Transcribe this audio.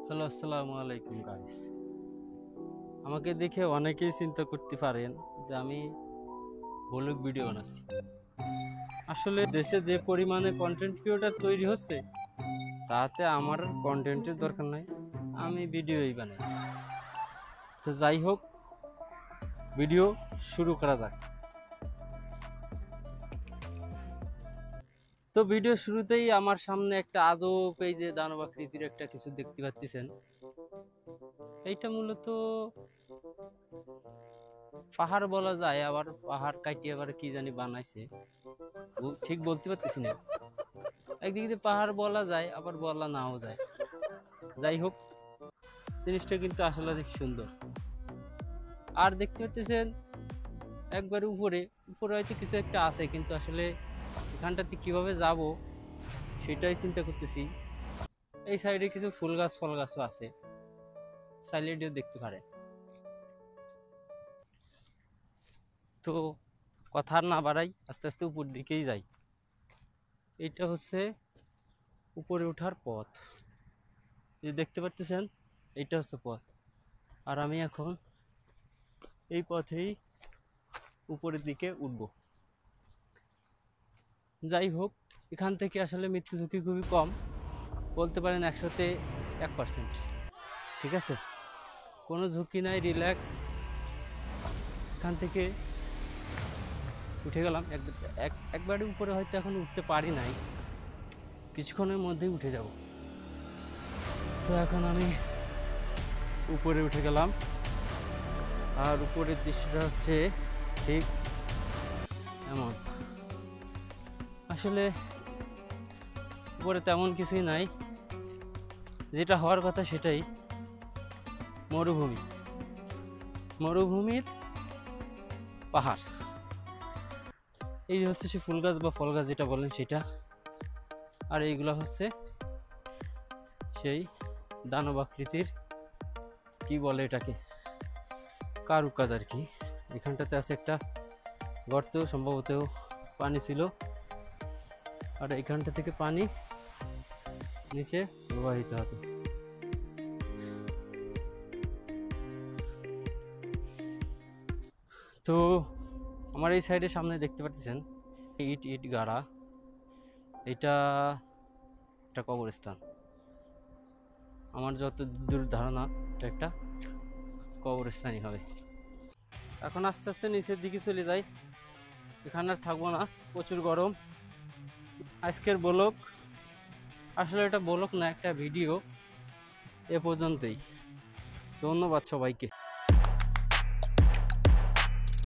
Hello, আসসালামু আলাইকুম guys. আমাকে দেখে অনেকেই চিন্তা করতে পারেন যে আমি ব্লগ ভিডিও বানাচ্ছি। আসলে দেশে যে পরিমাণে কন্টেন্ট ক্রিয়েটর তৈরি হচ্ছে তাতে আমার কন্টেন্টের দরকার নাই, আমি ভিডিওই বানাই। তো যাই হোক, ভিডিও শুরু করা যাক। তো ভিডিও শুরুতেই আমার সামনে একটা আজব এই যে দানব আকৃতির একটা কিছু দেখতে পাচ্ছেন। এইটা মূলত পাহাড় বলা যায়, আবার পাহাড় কাটিয়ে আবার কি জানি বানাইছে, ঠিক বলতে পারতেছি না। একদিকে যে পাহাড় বলা যায় আবার বলা নাও যায়। যাই হোক, জিনিসটা কিন্তু আসলে অনেক সুন্দর। আর দেখতে পাচ্ছেন একবারে উপরে উপরে হয়তো কিছু একটা আছে, কিন্তু আসলে এখানটাতে কিভাবে যাব সেটাই চিন্তা করতেছি। এই সাইডে কিছু ফুল গাছ ফল গাছও আছে, সাইলেন্টও দেখতে পারে। তো কথা না বাড়াই, আস্তে আস্তে উপর দিকেই যাই। এইটা হচ্ছে উপরে ওঠার পথ, এই দেখতে পাচ্ছেন, এইটা হচ্ছে পথ। আর আমি এখন এই পথেই উপরের দিকে উঠব। যাই হোক, এখান থেকে আসলে মৃত্যু ঝুঁকি খুবই কম, বলতে পারেন 100-তে 1%। ঠিক আছে, কোনো ঝুঁকি নাই, রিল্যাক্স। এখান থেকে উঠে গেলাম একবারে উপরে, হয়তো এখন উঠতে পারি নাই, কিছুক্ষণের মধ্যেই উঠে যাব। তো এখন আমি উপরে উঠে গেলাম, আর উপরের দৃশ্যটা হচ্ছে ঠিক এমন। আসলে উপরে তেমন কিছুই নাই, যেটা হওয়ার কথা সেটাই, মরুভূমি, মরুভূমির পাহাড়। এই হচ্ছে সে ফুল গাছ বা ফল গাছ যেটা বলেন সেটা, আর এইগুলো হচ্ছে সেই দানব আকৃতির কি বলে এটাকে, কারুকাজ আর কি। এখানটাতে আছে একটা গর্ত, সম্ভবত পানি ছিল, আর এখানটা থেকে পানি নিচে প্রবাহিত হতো। তো আমার এই সাইডের সামনে দেখতে পাচ্ছেন ইট ইট গাড়া, এটা একটা কবরস্থান। আমার যত দূর ধারণা এটা একটা কবরস্থানই হবে। এখন আস্তে আস্তে নিচের দিকে চলে যাই, এখানে আর থাকবো না, প্রচুর গরম। আজকের ব্লগ আসলে এটা ব্লগ না, একটা ভিডিও। এ পর্যন্তই, ধন্যবাদ সবাইকে।